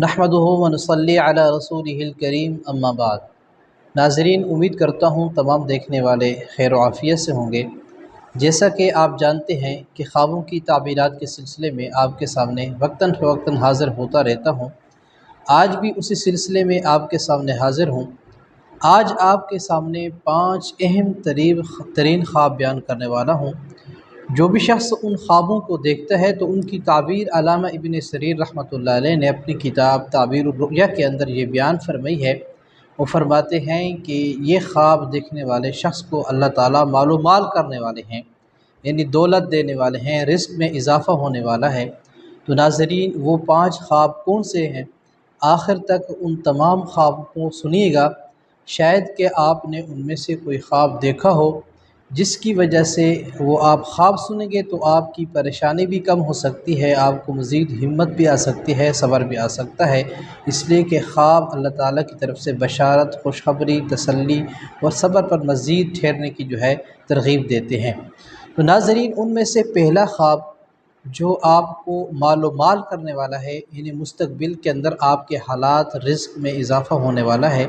نحمدہ و نصلی علی رسولہ الکریم اما بعد۔ ناظرین، امید کرتا ہوں تمام دیکھنے والے خیر و عافیت سے ہوں گے۔ جیسا کہ آپ جانتے ہیں کہ خوابوں کی تعبیرات کے سلسلے میں آپ کے سامنے وقتاً فوقتاً حاضر ہوتا رہتا ہوں۔ آج بھی اسی سلسلے میں آپ کے سامنے حاضر ہوں۔ آج آپ کے سامنے 5 اہم ترین خواب بیان کرنے والا ہوں۔ جو بھی شخص ان خوابوں کو دیکھتا ہے تو ان کی تعبیر علامہ ابن سریر رحمۃ اللہ علیہ نے اپنی کتاب تعبیر الرؤیا کے اندر یہ بیان فرمائی ہے۔ وہ فرماتے ہیں کہ یہ خواب دیکھنے والے شخص کو اللہ تعالیٰ مال و مال کرنے والے ہیں، یعنی دولت دینے والے ہیں، رزق میں اضافہ ہونے والا ہے۔ تو ناظرین، وہ 5 خواب کون سے ہیں؟ آخر تک ان تمام خواب کو سنیے گا۔ شاید کہ آپ نے ان میں سے کوئی خواب دیکھا ہو جس کی وجہ سے وہ آپ خواب سنیں گے تو آپ کی پریشانی بھی کم ہو سکتی ہے، آپ کو مزید ہمت بھی آ سکتی ہے، صبر بھی آ سکتا ہے، اس لیے کہ خواب اللہ تعالیٰ کی طرف سے بشارت، خوشخبری، تسلی اور صبر پر مزید ٹھہرنے کی ترغیب دیتے ہیں۔ تو ناظرین، ان میں سے پہلا خواب جو آپ کو مال و مال کرنے والا ہے، یعنی مستقبل کے اندر آپ کے حالات، رزق میں اضافہ ہونے والا ہے،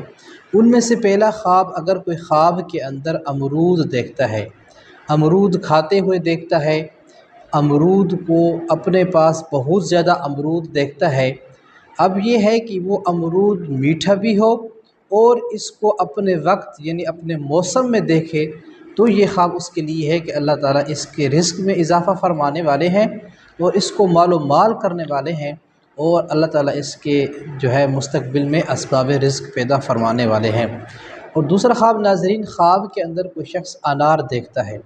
ان میں سے پہلا خواب، اگر کوئی خواب کے اندر امرود دیکھتا ہے، امرود کھاتے ہوئے دیکھتا ہے، امرود کو اپنے پاس بہت زیادہ امرود دیکھتا ہے، اب یہ ہے کہ وہ امرود میٹھا بھی ہو اور اس کو اپنے وقت یعنی اپنے موسم میں دیکھے، تو یہ خواب اس کے لیے ہے کہ اللہ تعالیٰ اس کے رزق میں اضافہ فرمانے والے ہیں اور اس کو مال و مال کرنے والے ہیں، اور اللہ تعالیٰ اس کے مستقبل میں اسباب رزق پیدا فرمانے والے ہیں۔ اور دوسرا خواب ناظرین، خواب کے اندر کوئی شخص انار دیکھتا ہے،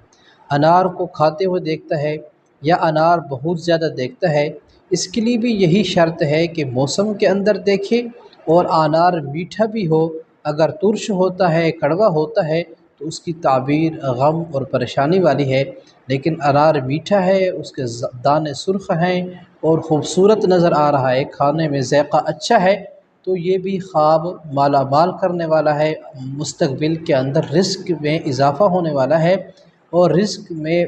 انار کو کھاتے ہوئے دیکھتا ہے یا انار بہت زیادہ دیکھتا ہے، اس کے لیے بھی یہی شرط ہے کہ موسم کے اندر دیکھے اور انار میٹھا بھی ہو۔ اگر ترش ہوتا ہے، کڑوا ہوتا ہے تو اس کی تعبیر غم اور پریشانی والی ہے، لیکن انار میٹھا ہے، اس کے دانے سرخ ہیں اور خوبصورت نظر آ رہا ہے، کھانے میں ذائقہ اچھا ہے، تو یہ بھی خواب مالا مال کرنے والا ہے، مستقبل کے اندر رزق میں اضافہ ہونے والا ہے اور رزق میں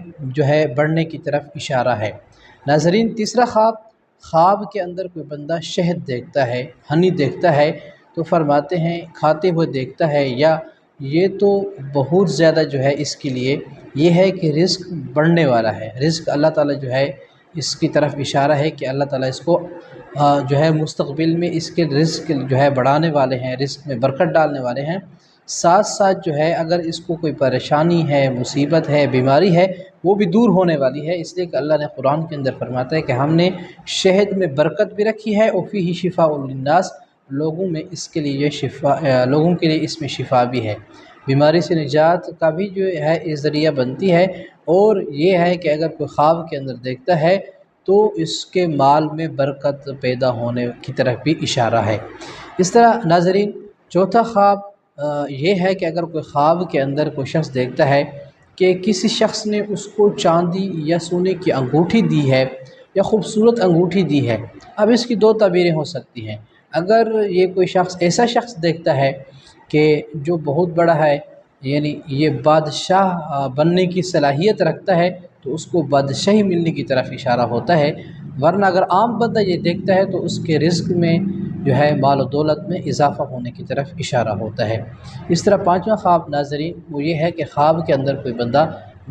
بڑھنے کی طرف اشارہ ہے۔ ناظرین، تیسرا خواب کے اندر کوئی بندہ شہد دیکھتا ہے، ہنی دیکھتا ہے، تو فرماتے ہیں کھاتے ہوئے دیکھتا ہے، یا یہ تو بہت زیادہ اس کے لیے یہ ہے کہ رزق بڑھنے والا ہے، رزق اللہ تعالیٰ اس کی طرف اشارہ ہے کہ اللہ تعالیٰ اس کو مستقبل میں اس کے رزق بڑھانے والے ہیں، رزق میں برکت ڈالنے والے ہیں۔ ساتھ ساتھ اگر اس کو کوئی پریشانی ہے، مصیبت ہے، بیماری ہے، وہ بھی دور ہونے والی ہے، اس لیے کہ اللہ نے قرآن کے اندر فرماتا ہے کہ ہم نے شہد میں برکت بھی رکھی ہے، وفیہ شفاء للناس، لوگوں کے لیے اس میں شفا بھی ہے، بیماری سے نجات کا بھی ذریعہ بنتی ہے۔ اور یہ ہے کہ اگر کوئی خواب کے اندر دیکھتا ہے تو اس کے مال میں برکت پیدا ہونے کی طرف بھی اشارہ ہے۔ اس طرح ناظرین، چوتھا خواب یہ ہے کہ اگر کوئی خواب کے اندر کوئی شخص دیکھتا ہے کہ کسی شخص نے اس کو چاندی یا سونے کی انگوٹھی دی ہے یا خوبصورت انگوٹھی دی ہے، اب اس کی 2 تعبیریں ہو سکتی ہیں۔ اگر یہ کوئی ایسا شخص دیکھتا ہے کہ جو بہت بڑا ہے، یعنی یہ بادشاہ بننے کی صلاحیت رکھتا ہے، تو اس کو بادشاہی ملنے کی طرف اشارہ ہوتا ہے، ورنہ اگر عام بندہ یہ دیکھتا ہے تو اس کے رزق میں مال و دولت میں اضافہ ہونے کی طرف اشارہ ہوتا ہے۔ اس طرح 5واں خواب ناظرین، وہ یہ ہے کہ خواب کے اندر کوئی بندہ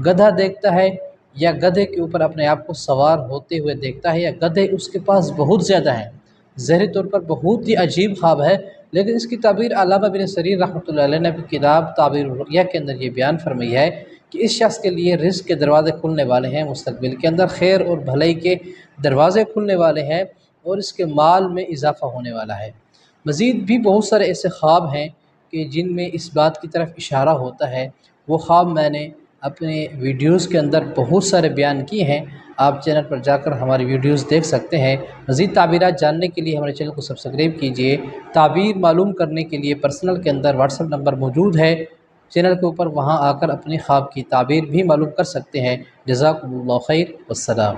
گدھا دیکھتا ہے یا گدھے کے اوپر اپنے آپ کو سوار ہوتے ہوئے دیکھتا ہے، یا گدھے اس کے پاس بہت زیادہ ہیں۔ ظاہری طور پر بہت ہی عجیب خواب ہے، لیکن اس کی تعبیر علامہ ابن سریر رحمۃ اللہ علیہ نے اپنی کتاب تعبیر الرؤیا کے اندر یہ بیان فرمائی ہے کہ اس شخص کے لیے رزق کے دروازے کھلنے والے ہیں، مستقبل کے اندر خیر اور بھلائی کے دروازے کھلنے والے ہیں اور اس کے مال میں اضافہ ہونے والا ہے۔ مزید بھی بہت سارے ایسے خواب ہیں کہ جن میں اس بات کی طرف اشارہ ہوتا ہے، وہ خواب میں نے اپنے ویڈیوز کے اندر بہت سارے بیان کیے ہیں، آپ چینل پر جا کر ہماری ویڈیوز دیکھ سکتے ہیں۔ مزید تعبیرات جاننے کے لیے ہمارے چینل کو سبسکرائب کیجیے۔ تعبیر معلوم کرنے کے لیے پرسنل کے اندر واٹس ایپ نمبر موجود ہے چینل کے اوپر، وہاں آ کر اپنی خواب کی تعبیر بھی معلوم کر سکتے ہیں۔ جزاکم اللہ خیر، والسلام۔